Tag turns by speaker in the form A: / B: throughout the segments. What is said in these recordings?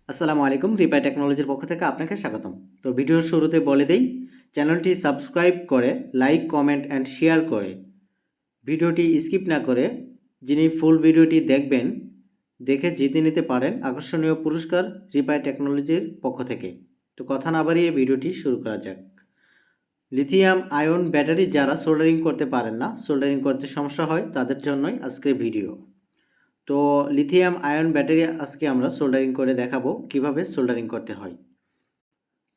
A: আসসালামু আলাইকুম। রিপাই টেকনোলজির পক্ষ থেকে আপনাকে স্বাগতম। তো ভিডিওর শুরুতে বলে দেই, চ্যানেলটি সাবস্ক্রাইব করে লাইক, কমেন্ট অ্যান্ড শেয়ার করে ভিডিওটি স্কিপ না করে যিনি ফুল ভিডিওটি দেখবেন, দেখে জিতে নিতে পারেন আকর্ষণীয় পুরস্কার রিপাই টেকনোলজির পক্ষ থেকে। তো কথা না বাড়িয়ে ভিডিওটি শুরু করা যাক। লিথিয়াম আয়ন ব্যাটারি যারা সোল্ডারিং করতে পারেন না, সোল্ডারিং করতে সমস্যা হয়, তাদের জন্যই আজকের ভিডিও। তো লিথিয়াম আয়ন ব্যাটারি আজকে আমরা সোল্ডারিং করে দেখাবো কিভাবে সোল্ডারিং করতে হয়।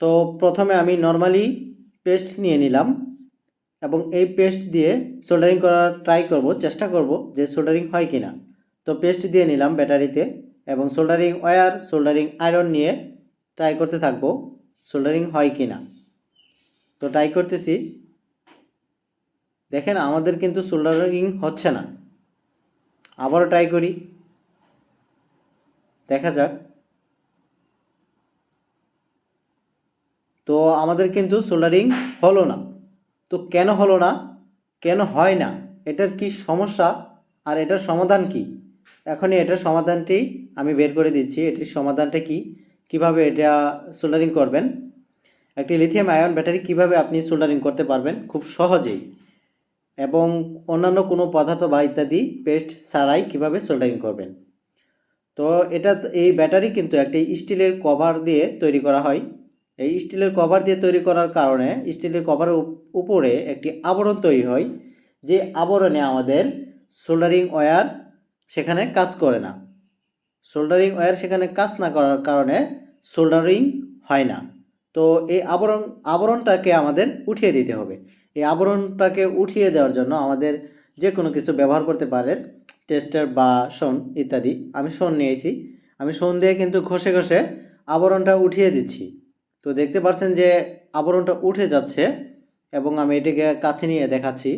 A: তো প্রথমে আমি নর্মালি পেস্ট নিয়ে নিলাম এবং এই পেস্ট দিয়ে সোল্ডারিং করার চেষ্টা করব যে সোল্ডারিং হয় কিনা। তো পেস্ট দিয়ে নিলাম ব্যাটারিতে এবং সোল্ডারিং ওয়্যার, সোল্ডারিং আয়রন নিয়ে ট্রাই করতে থাকবো সোল্ডারিং হয় কিনা। তো ট্রাই করতেছি, দেখেন আমাদের কিন্তু সোল্ডারিং হচ্ছে না। আবারও ট্রাই করি, দেখা যাক। তো আমাদের কিন্তু সোল্ডারিং হলো না। তো কেন হলো না, কেন হয় না, এটার কি সমস্যা আর এটার সমাধান কি? এখনই এটার সমাধানটি আমি বের করে দিচ্ছি। এটির সমাধানটা কি, কিভাবে এটা সোল্ডারিং করবেন। একটি লিথিয়াম আয়ন ব্যাটারি কিভাবে আপনি সোল্ডারিং করতে পারবেন খুব সহজেই, এবং অন্যান্য কোনো পদার্থ বা ইত্যাদি পেস্ট ছাড়াই কিভাবে সোল্ডারিং করবেন। তো এই ব্যাটারি কিন্তু একটি স্টিলের কভার দিয়ে তৈরি করা হয়। এই স্টিলের কভার দিয়ে তৈরি করার কারণে স্টিলের কভারের উপরে একটি আবরণ তৈরি হয়, যে আবরণে আমাদের সোল্ডারিং ওয়্যার সেখানে কাজ করে না। সোল্ডারিং ওয়্যার সেখানে কাজ না করার কারণে সোল্ডারিং হয় না। তো এই আবরণটাকে আমাদের উঠিয়ে দিতে হবে। এই আবরণটাকে উঠিয়ে দেওয়ার জন্য আমাদের যে কোনো কিছু ব্যবহার করতে পারেন, টেস্টার বা শন ইত্যাদি। আমি শন নিয়েছি, আমি শন দিয়ে কিন্তু ঘষে ঘষে আবরণটা উঠিয়ে দিচ্ছি। তো দেখতে পাচ্ছেন যে আবরণটা উঠে যাচ্ছে এবং আমি এটাকে কাছে নিয়ে দেখাচ্ছি।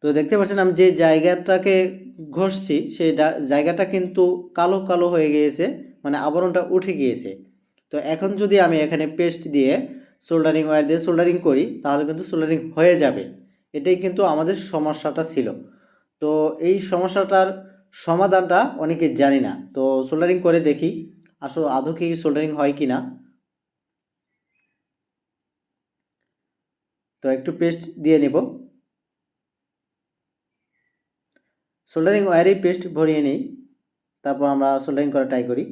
A: তো দেখতে পাচ্ছেন আমি যে জায়গাটাকে ঘষছি সেই জায়গাটা কিন্তু কালো কালো হয়ে গিয়েছে, মানে আবরণটা উঠে গিয়েছে। তো এখন যদি আমি এখানে পেস্ট দিয়ে সোল্ডারিং ওয়্যার দিয়ে সোল্ডারিং করি তাহলে কিন্তু সোল্ডারিং হয়ে যাবে। এটাই কিন্তু আমাদের সমস্যাটা ছিল। তো এই সমস্যাটার সমাধানটা অনেকে জানি না। তো সোল্ডারিং করে দেখি আসলে আদৌ কি সোল্ডারিং হয় কি না। তো একটু পেস্ট দিয়ে নেব, সোল্ডারিং ওয়্যারেই পেস্ট ভরিয়ে নিই, তারপর আমরা সোল্ডারিং করা ট্রাই করি।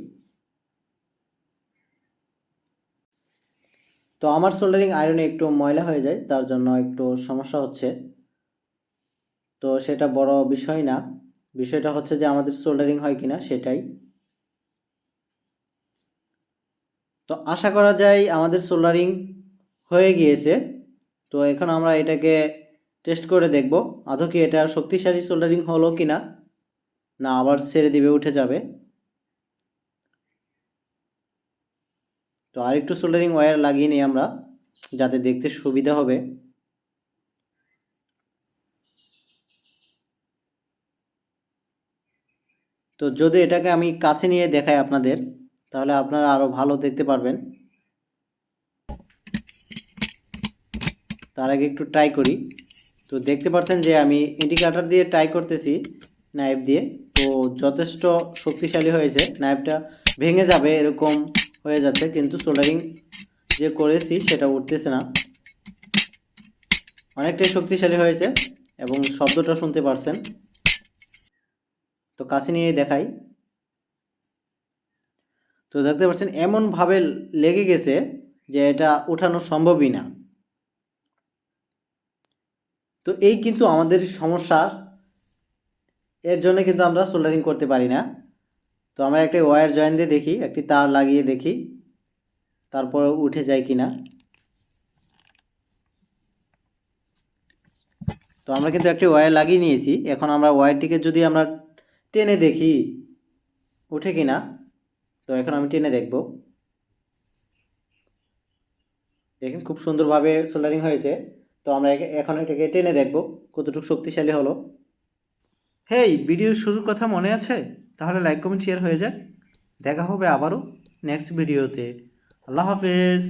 A: তো আমার সোল্ডারিং আয়রনে একটু ময়লা হয়ে যায়, তার জন্য একটু সমস্যা হচ্ছে। তো সেটা বড় বিষয় না, বিষয়টা হচ্ছে যে আমাদের সোল্ডারিং হয় কিনা সেটাই। তো আশা করা যায় আমাদের সোল্ডারিং হয়ে গিয়েছে। তো এখন আমরা এটাকে টেস্ট করে দেখব আদৌ কি এটা শক্তিশালী সোল্ডারিং হলো কিনা, না আবার ছেড়ে দিবে, উঠে যাবে। তো আরেকটু সোল্ডারিং ওয়্যার লাগিয়ে নিই আমরা, যাতে দেখতে সুবিধা হবে। তো যদি এটাকে আমি কাছে নিয়ে দেখাই আপনাদের, তাহলে আপনারা আরও ভালো দেখতে পারবেন। তার আগে একটু ট্রাই করি। তো দেখতে পাচ্ছেন যে আমি ইন্ডিকেটর দিয়ে ট্রাই করতেছি নাইফ দিয়ে। তো যথেষ্ট শক্তিশালী হয়েছে, নাইফটা ভেঙে যাবে এরকম হয়ে যাচ্ছে, কিন্তু সোল্ডারিং যে করেছি সেটা উঠতেছে না। অনেকটাই শক্তিশালী হয়েছে এবং শব্দটা শুনতে পারছেন। তো কাছে নিয়ে দেখাই। তো দেখতে পাচ্ছেন এমনভাবে লেগে গেছে যে এটা ওঠানো সম্ভবই না। তো এই কিন্তু আমাদের সমস্যা, এর জন্য কিন্তু আমরা সোল্ডারিং করতে পারি না। তো আমরা একটা ওয়্যার জয়েন দিয়ে দেখি, একটি তার লাগিয়ে দেখি তারপর উঠে যায় কিনা। তো আমরা কিন্তু একটি ওয়্যার লাগিয়ে নিয়েছি, এখন আমরা ওয়্যারটিকে যদি আমরা টেনে দেখি উঠে কিনা। তো এখন আমি টেনে দেখব, দেখেন খুব সুন্দরভাবে সোল্ডারিং হয়েছে। তো আমরা এখন এটাকে টেনে দেখব কতটুকু শক্তিশালী হলো। হেই, ভিডিওর শুরুর কথা মনে আছে? তাহলে লাইক কমেন্ট শেয়ার হয়ে যাক। দেখা হবে আবারও নেক্সট ভিডিওতে। আল্লাহ হাফেজ।